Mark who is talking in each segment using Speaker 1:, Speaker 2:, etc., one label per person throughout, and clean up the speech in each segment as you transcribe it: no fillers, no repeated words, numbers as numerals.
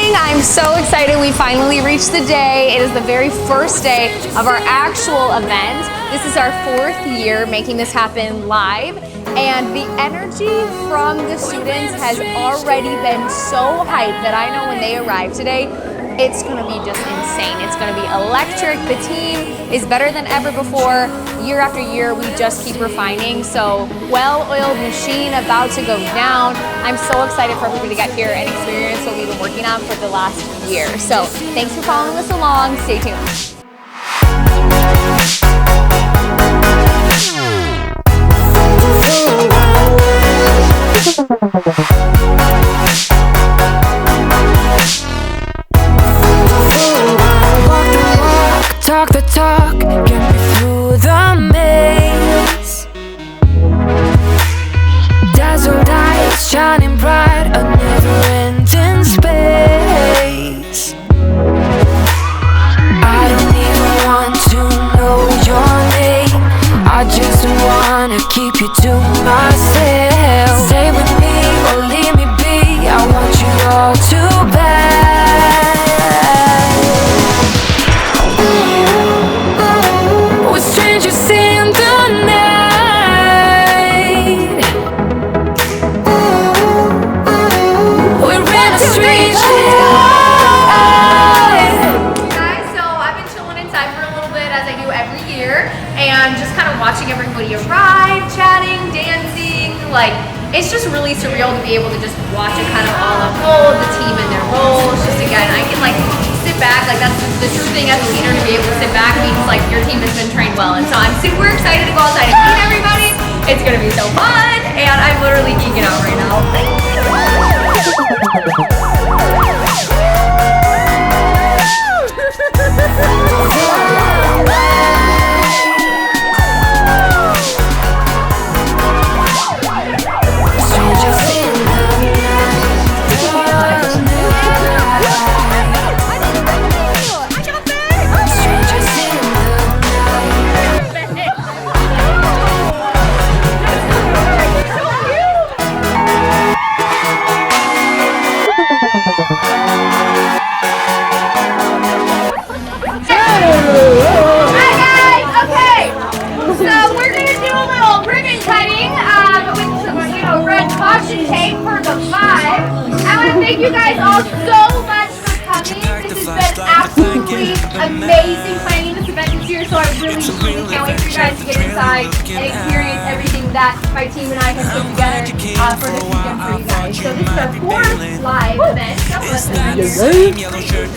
Speaker 1: morning. I'm so excited we finally reached the day. It is the very first day of our actual event. This is our 4th year making this happen live, and the energy from the students has already been so hyped that I know when they arrive today, it's gonna be just insane. It's gonna be electric. The team is better than ever before. Year after year, we just keep refining. So, well-oiled machine about to go down. I'm so excited for everybody to get here and experience what we've been working on for the last year. So, thanks for following us along. Stay tuned.
Speaker 2: Talk the talk, get me through the maze. Dazzled eyes shining bright, a never-ending space. I don't even want to know your name. I just wanna keep you to myself. Stay with me or leave me be. I want you all too bad.
Speaker 1: Watching everybody arrive, chatting, dancing, like, it's just really surreal to be able to just watch it kind of all unfold, the team in their roles. Just again, I can like sit back, like that's the true thing as a leader, to be able to sit back means like your team has been trained well. And so I'm super excited to go outside and meet everybody. It's gonna be so fun, and I'm literally geeking out right now.
Speaker 3: Thank you guys all so much for coming. This has been absolutely amazing planning this event this year, so I really can't wait for you guys to get inside and experience everything that my team and I have put together for this weekend for you guys. So this is our 4th live event.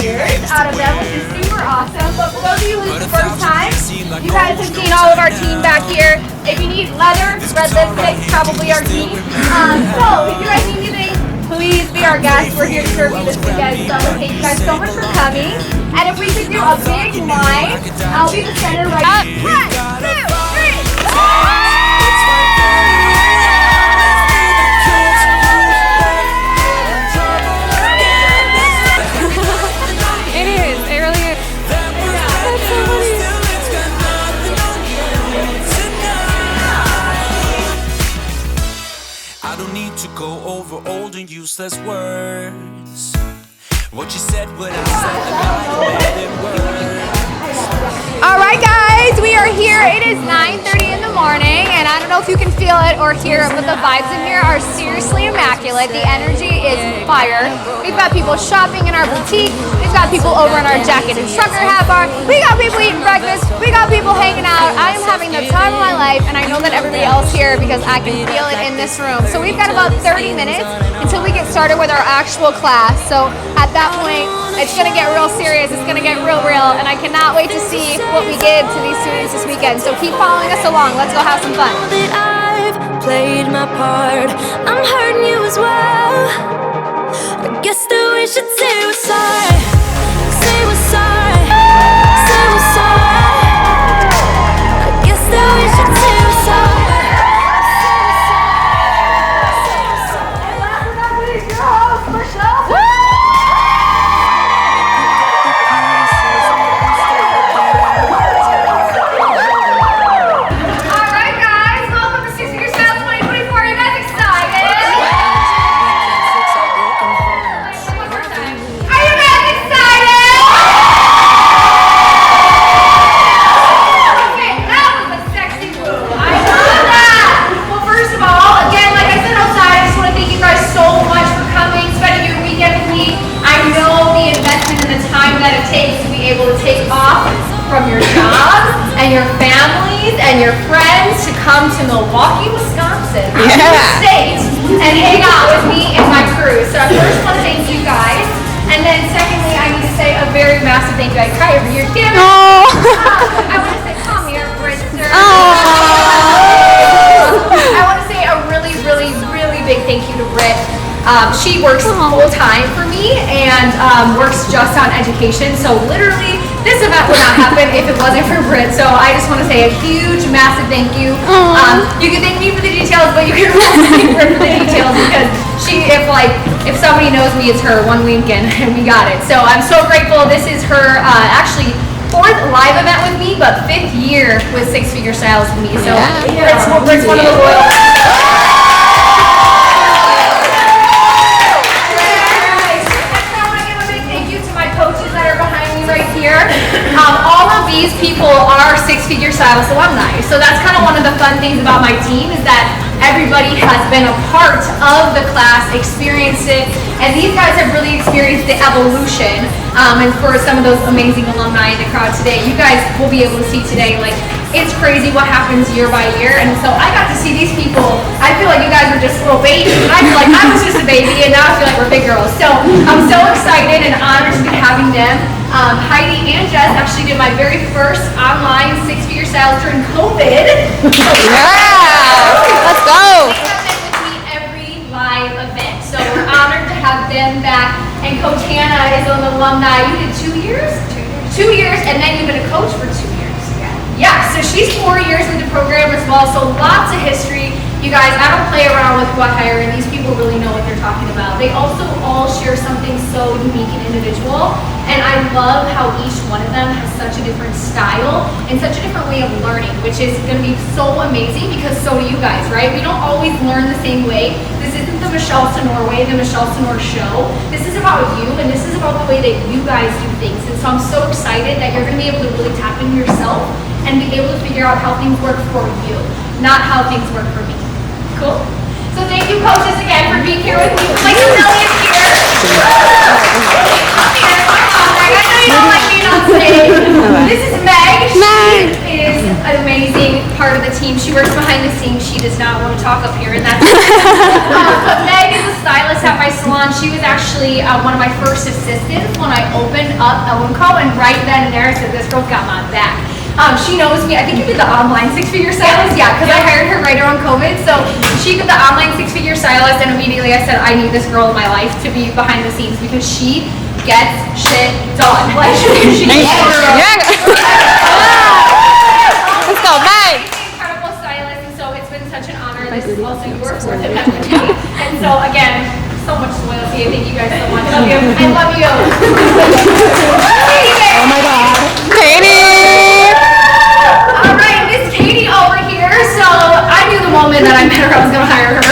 Speaker 3: Years out of them, which is super awesome. But for those of you who it's the first time, you guys have seen all of our team back here. If you need leather, red lipstick, probably our team. So if you guys need anything, please be our guest. We're here to serve you this weekend. So thank you guys so much for coming. And if we could do a big line, I'll be the center right up. 1, 2, 3.
Speaker 4: Go over old and useless words. What you said, what I said, and it works.
Speaker 1: All right, guys, we are here. It is 9:30 in the morning, and I don't know if you can feel it or hear it, but the vibes in here are seriously immaculate. The energy is fire. We've got people shopping in our boutique. We've got people over in our jacket and trucker hat bar. We got people eating breakfast. We got people hanging out. I am having the time of my life, and I know that everybody else here because I can feel it in this room. So we've got about 30 minutes until we get started with our actual class. So at that point, it's gonna get real serious. It's gonna get real, and I cannot wait to see what we give to these students this weekend. So keep following us along. Let's go have some fun.
Speaker 2: I've played my part. I'm hurting you as well. I guess that we should say we're sorry. Say we're sorry. Say we're sorry. I guess that we should say we're sorry.
Speaker 3: Are from your jobs and your families and your friends to come to Milwaukee, Wisconsin, state, and hang out with me and my crew. So I first want to thank you guys. And then secondly, I need to say a very massive thank you. I cry every year. Damn it. I want to say, come here, Bridger. I want to say a really, really, really big thank you to Britt. She works full time for me and works just on education. So literally, this event would not happen if it wasn't for Britt. So I just want to say a huge, massive thank you. You can thank me for the details, but you can also thank Britt for the details because if somebody knows me, it's her. One wink and we got it. So I'm so grateful. This is her actually 4th live event with me, but 5th year with Six Figure Stylist with me. So Britt's one of the loyal. All of these people are Six Figure Stylist alumni. So that's kind of one of the fun things about my team is that everybody has been a part of the class, experienced it, and these guys have really experienced the evolution. And for some of those amazing alumni in the crowd today, you guys will be able to see today, like, it's crazy what happens year by year. And so I got to see these people. I feel like you guys were just little babies, and I feel like I was just a baby, and now I feel like we're big girls. So I'm so excited and honored to be having them. Heidi and Jess actually did my very first online Six Figure Stylist during COVID.
Speaker 1: Let's go.
Speaker 3: They have been with me every live event. So we're honored to have them back. And Coach Hannah is an alumni. You did 2 years? 2 years, and then you've been a coach for 2 years. Yeah, so she's 4 years in the program as well, so lots of history. You guys, I don't play around with what hiring. These people really know what they're talking about. They also all share something so unique and individual, and I love how each one of them has such a different style and such a different way of learning, which is going to be so amazing because so do you guys, right? We don't always learn the same way. This isn't the Michelle Senour way, the Michelle Senour show. This is about you, and this is about the way that you guys do things, and so I'm so excited that you're going to be able to really tap into yourself and be able to figure out how things work for you, not how things work for me. Cool? So thank you, coaches, again for being here with me. Like a million here. I know you don't like being on stage. This is Meg. She is an amazing part of the team. She works behind the scenes. She does not want to talk up here, and that's but Meg is a stylist at my salon. She was actually one of my first assistants when I opened up Ellen Co. And right then and there, I said, this girl's got my back. She knows me. I think you did the online Six Figure Stylist. Yeah, because I hired her right around COVID. So she did the online Six Figure Stylist, and immediately I said, I need this girl in my life to be behind the scenes because she gets shit done. Like, she gets
Speaker 1: Let's go, Meg.
Speaker 3: Incredible stylist, and so it's been such an honor. This is also your fourth event with me. And so again, so much loyalty. I thank you guys so much. Love you. I love you. Oh my God.
Speaker 1: Katie.
Speaker 3: Moment that I met her, I was gonna hire her.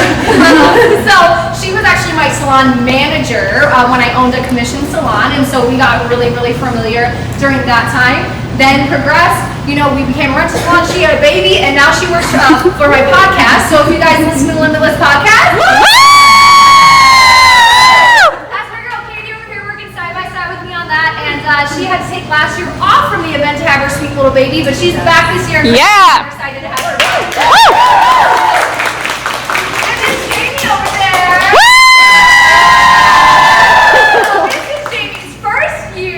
Speaker 3: So she was actually my salon manager when I owned a commission salon, and so we got really, really familiar during that time. Then progressed, you know, we became a rental salon. She had a baby, and now she works for my podcast. So if you guys listen to the Limitless podcast, that's my girl Katie over here working side by side with me on that. And she had to take last year off from the event to have her sweet little baby, but she's back this year. And I'm excited to have her.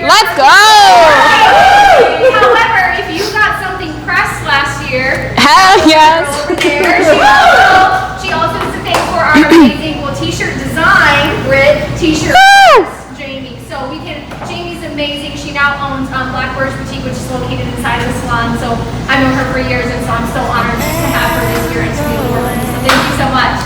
Speaker 1: Let's go!
Speaker 3: However, if you got something pressed last year,
Speaker 1: hell yes!
Speaker 3: Over there, she also is to thank for our amazing t-shirt design, Brit t-shirt. Jamie. So Jamie's amazing. She now owns Blackbird's Boutique, which is located inside of the salon. So I've known her for years, and so I'm so honored to have her this year and to be the Orleans. So thank you so much.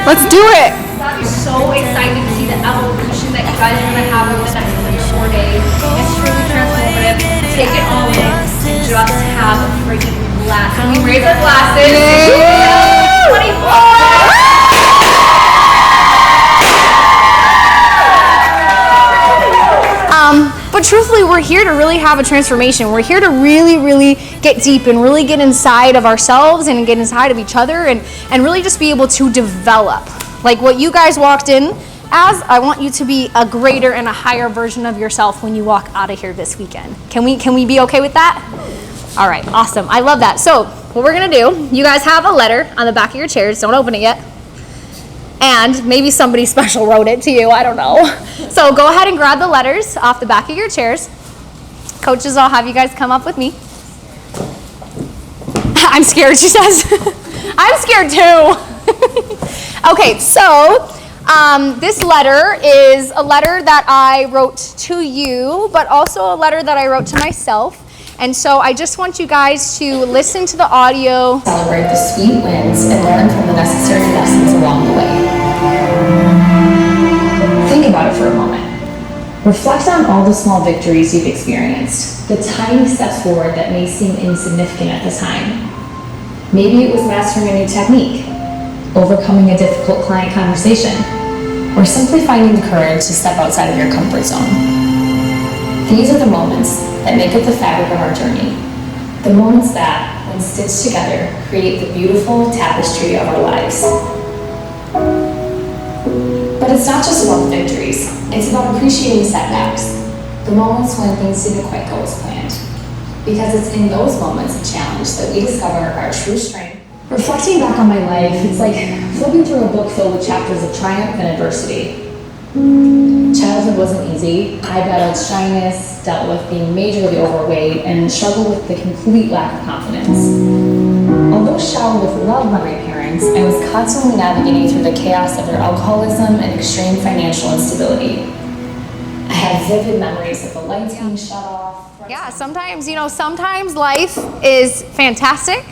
Speaker 1: Let's do it!
Speaker 3: I'm so excited to see the evolution that you guys are going to have over the next 3 or 4 days. It's truly transformative. Take it all in. Just have a freaking blast. Can we raise our glasses? 24!
Speaker 1: But truthfully, we're here to really have a transformation. We're here to really, really get deep and really get inside of ourselves and get inside of each other and really just be able to develop. Like what you guys walked in as I want you to be a greater and a higher version of yourself when you walk out of here this weekend. Can we be okay with that? All right, awesome. I love that. So what we're gonna do, you guys have a letter on the back of your chairs. Don't open it yet. And maybe somebody special wrote it to you, I don't know. So go ahead and grab the letters off the back of your chairs. Coaches, I'll have you guys come up with me. I'm scared, she says. I'm scared too. Okay, so this letter is a letter that I wrote to you, but also a letter that I wrote to myself. And so I just want you guys to listen to the audio.
Speaker 5: Celebrate the sweet wins and learn from the necessary lessons along the way. Think about it for a moment. Reflect on all the small victories you've experienced, the tiny steps forward that may seem insignificant at the time. Maybe it was mastering a new technique, overcoming a difficult client conversation, or simply finding the courage to step outside of your comfort zone. These are the moments that make up the fabric of our journey. The moments that, when stitched together, create the beautiful tapestry of our lives. But it's not just about the victories. It's about appreciating the setbacks, the moments when things didn't quite go as planned. Because it's in those moments of challenge that we discover our true strength. Reflecting back on my life, it's like flipping through a book filled with chapters of triumph and adversity. Childhood wasn't easy. I battled shyness, dealt with being majorly overweight, and struggled with the complete lack of confidence. Although showered with love by my parents, I was constantly navigating through the chaos of their alcoholism and extreme financial instability. I have vivid memories of the lights being shut off.
Speaker 1: Yeah, sometimes, sometimes life is fantastic.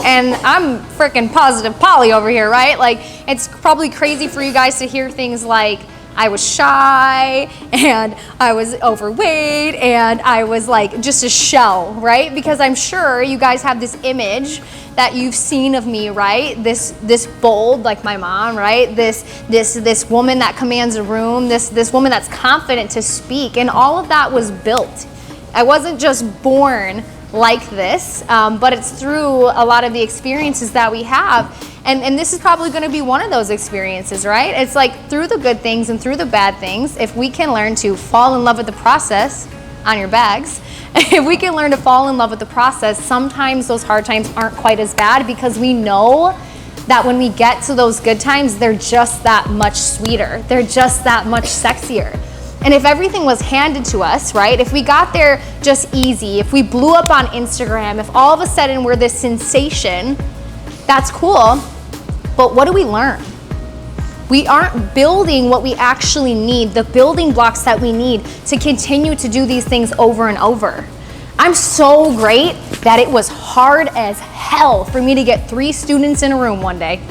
Speaker 1: And I'm freaking positive Polly over here, right? Like, it's probably crazy for you guys to hear things like, I was shy, and I was overweight, and I was like just a shell, right? Because I'm sure you guys have this image that you've seen of me, right? This bold, like my mom, right? This woman that commands a room, this woman that's confident to speak, and all of that was built. I wasn't just born like this, but it's through a lot of the experiences that we have. And this is probably going to be one of those experiences, right? It's like through the good things and through the bad things, if we can learn to fall in love with the process on your bags, if we can learn to fall in love with the process, sometimes those hard times aren't quite as bad because we know that when we get to those good times, they're just that much sweeter. They're just that much sexier. And if everything was handed to us, right? If we got there just easy, if we blew up on Instagram, if all of a sudden we're this sensation, that's cool. But what do we learn? We aren't building what we actually need, the building blocks that we need to continue to do these things over and over. I'm so great that it was hard as hell for me to get 3 students in a room one day.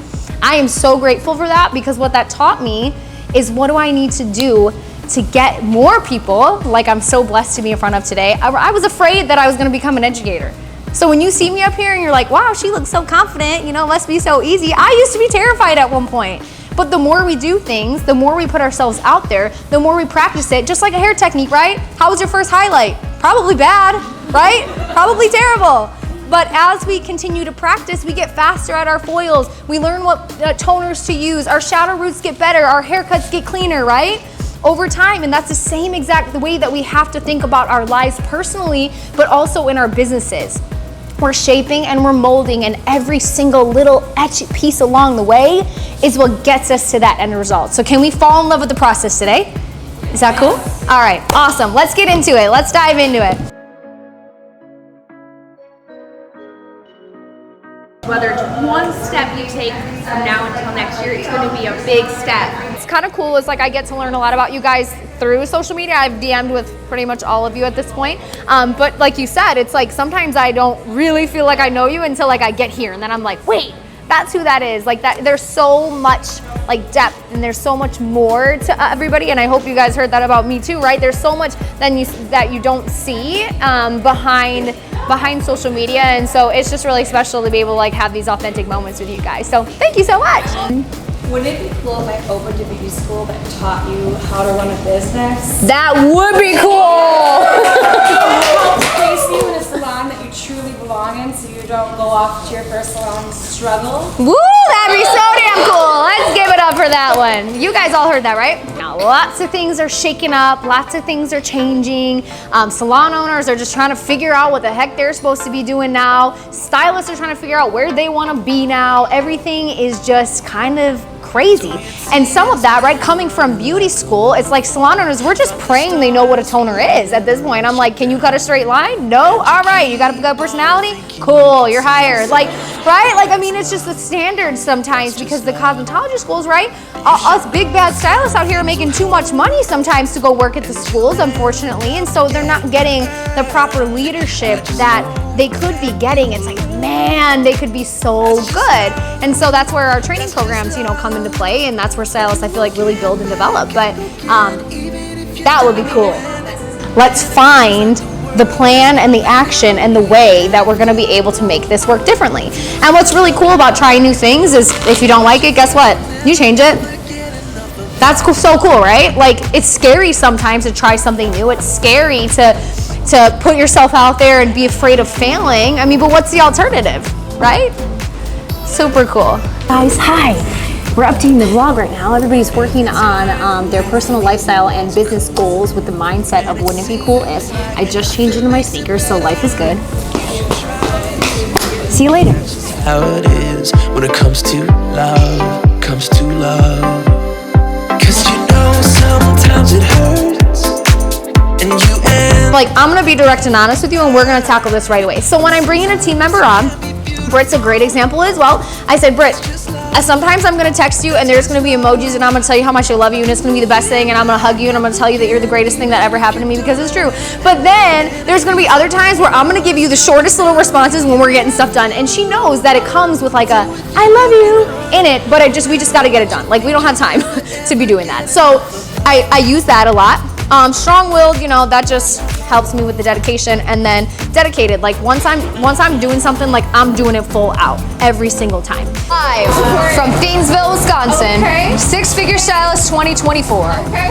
Speaker 1: I am so grateful for that because what that taught me is what do I need to do to get more people, like I'm so blessed to be in front of today. I was afraid that I was gonna become an educator. So when you see me up here and you're like, wow, she looks so confident, must be so easy. I used to be terrified at one point. But the more we do things, the more we put ourselves out there, the more we practice it, just like a hair technique, right? How was your first highlight? Probably bad, right? Probably terrible. But as we continue to practice, we get faster at our foils. We learn what toners to use. Our shadow roots get better. Our haircuts get cleaner, right? Over time, and that's the same exact way that we have to think about our lives personally, but also in our businesses. We're shaping and we're molding, and every single little etch piece along the way is what gets us to that end result. So can we fall in love with the process today? Is that cool? All right, awesome. Let's get into it. Let's dive into it.
Speaker 3: Whether it's one step you take from now until next year, it's going to be a big step.
Speaker 1: It's kind of cool. It's like I get to learn a lot about you guys through social media. I've DM'd with pretty much all of you at this point. But like you said, it's like sometimes I don't really feel like I know you until like I get here, and then I'm like, wait, that's who that is. Like that, there's so much like depth, and there's so much more to everybody. And I hope you guys heard that about me too, right? There's so much that you don't see behind social media, and so it's just really special to be able to like have these authentic moments with you guys. So thank you so much.
Speaker 6: Wouldn't it be cool if I opened a beauty school that taught you how to run a business?
Speaker 1: That would be cool.
Speaker 6: Help place you in a salon that you truly belong in, so you don't go off to your first salon and struggle.
Speaker 1: Woo, that'd be so damn cool. Let's give it up up for that one. You guys all heard that, right? Now, lots of things are shaking up. Lots of things are changing. Salon owners are just trying to figure out what the heck they're supposed to be doing now. Stylists are trying to figure out where they want to be now. Everything is just kind of crazy. And some of that, right, coming from beauty school, it's like salon owners, we're just praying they know what a toner is at this point. I'm like, can you cut a straight line? No? All right. You got a good personality? Cool, you're hired. Like, right? Like, I mean, it's just the standard sometimes because the cosmetology schools, right? Us big bad stylists out here are making too much money sometimes to go work at the schools, unfortunately. And so they're not getting the proper leadership that they could be getting. It's like, man, they could be so good. And so that's where our training programs, you know, come into play. And that's where stylists, I feel like, really build and develop. But that would be cool. Let's find the plan and the action and the way that we're gonna be able to make this work differently. And what's really cool about trying new things is if you don't like it, guess what? You change it. That's cool, so cool, right? Like, it's scary sometimes to try something new. It's scary to put yourself out there and be afraid of failing. I mean, but what's the alternative, right? Super cool. Guys, hi. We're updating the vlog right now. Everybody's working on their personal lifestyle and business goals with the mindset of wouldn't it be cool if. I just changed into my sneakers, so life is good. See you later.
Speaker 4: How it is when it comes to love, comes to love. 'Cause you know sometimes it hurts and you end.
Speaker 1: Like, I'm gonna be direct and honest with you, and we're gonna tackle this right away. So when I'm bringing a team member on, Britt's a great example as well. I said, Britt, sometimes I'm gonna text you and there's gonna be emojis and I'm gonna tell you how much I love you and it's gonna be the best thing and I'm gonna hug you and I'm gonna tell you that you're the greatest thing that ever happened to me because it's true. But then there's gonna be other times where I'm gonna give you the shortest little responses when we're getting stuff done. And she knows that it comes with like a, I love you in it, but we just gotta get it done. Like, we don't have time to be doing that. So I use that a lot. Strong-willed, you know, that just helps me with the dedication. And then dedicated, like once I'm doing something, like I'm doing it full out every single time. Live from Thiensville, Wisconsin. Okay. Six-figure stylist 2024.
Speaker 3: Okay.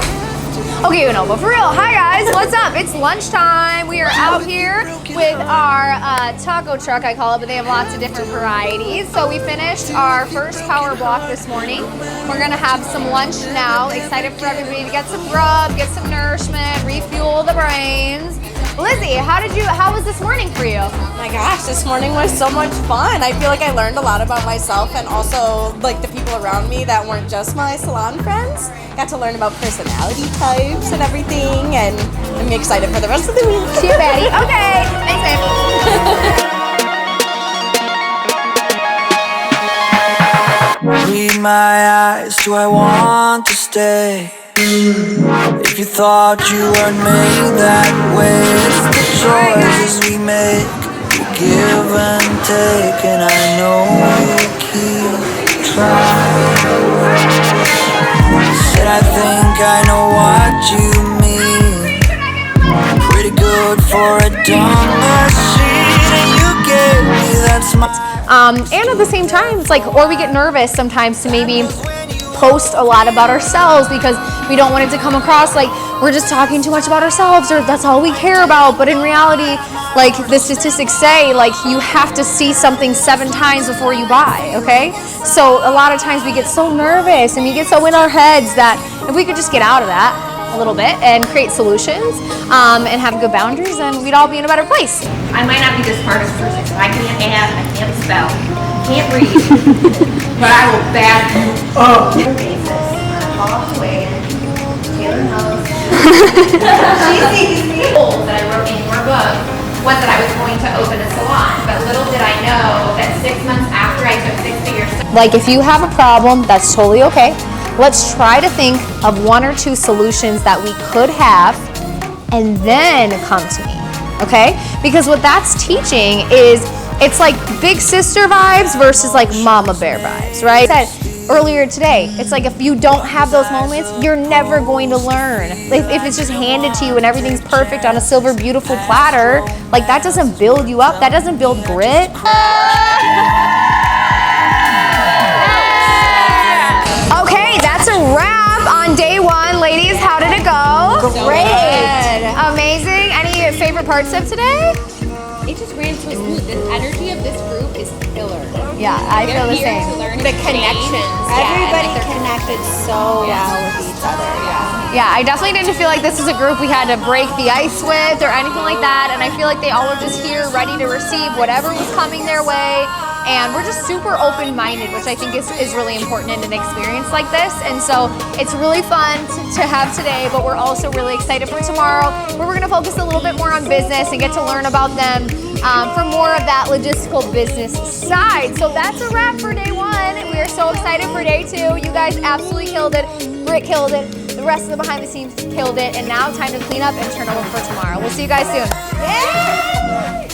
Speaker 1: Okay, you know, but for real, hi guys, what's up? It's lunchtime. We are out here with our taco truck, I call it, but they have lots of different varieties. So we finished our first power block this morning. We're gonna have some lunch now. Excited for everybody to get some grub, get some nourishment, refuel the brains. Lizzie, how was this morning for you?
Speaker 6: Oh my gosh, this morning was so much fun. I feel like I learned a lot about myself and also like the people around me that weren't just my salon friends. Got to learn about personality types and everything, and I'm excited for the rest of the week.
Speaker 1: See you, Betty. Okay, thanks, babe.
Speaker 4: Read my eyes, do I want to stay? If you thought you weren't made that way, it's the choices we make, we give and take, and I know you keep trying. Said I think I know what you mean. Pretty good for a dumb machine, and you gave me that smile.
Speaker 1: And at the same time, it's like, or we get nervous sometimes to maybe post a lot about ourselves because we don't want it to come across like we're just talking too much about ourselves or that's all we care about. But in reality, like the statistics say, like you have to see something 7 times before you buy, okay? So a lot of times we get so nervous and we get so in our heads that if we could just get out of that a little bit and create solutions and have good boundaries, then we'd all be in a better place.
Speaker 7: I might not be this smartest person, so I can't add, I can't spell, can't read, but I will back you up. Basis. All the way. Taylor knows. She sees me. Goals that I wrote in your book was that I was going to open a salon, but little did I know that 6 months after I took 6 figures.
Speaker 1: Like if you have a problem, that's totally okay. Let's try to think of 1 or 2 solutions that we could have and then come to me, okay? Because what that's teaching is it's like big sister vibes versus like mama bear vibes, right? I said earlier today, it's like if you don't have those moments, you're never going to learn. Like if it's just handed to you and everything's perfect on a silver beautiful platter, like that doesn't build you up, that doesn't build grit. Okay, that's a wrap on day 1. Ladies, how did it go? Great. Amazing. Any favorite parts of today?
Speaker 8: It just ran so smooth. The energy of this group is killer.
Speaker 1: Yeah, I feel the
Speaker 8: They're here
Speaker 1: same.
Speaker 8: to learn
Speaker 1: the connections.
Speaker 6: Everybody connected so well with each other.
Speaker 1: Yeah, I definitely didn't feel like this was a group we had to break the ice with or anything like that. And I feel like they all were just here ready to receive whatever was coming their way. And we're just super open-minded, which I think is really important in an experience like this. And so it's really fun to have today, but we're also really excited for tomorrow, where we're gonna focus a little bit more on business and get to learn about them for more of that logistical business side. So that's a wrap for day one. We are so excited for day two. You guys absolutely killed it. Britt killed it. The rest of the behind the scenes killed it. And now time to clean up and turn over for tomorrow. We'll see you guys soon.
Speaker 6: Yeah!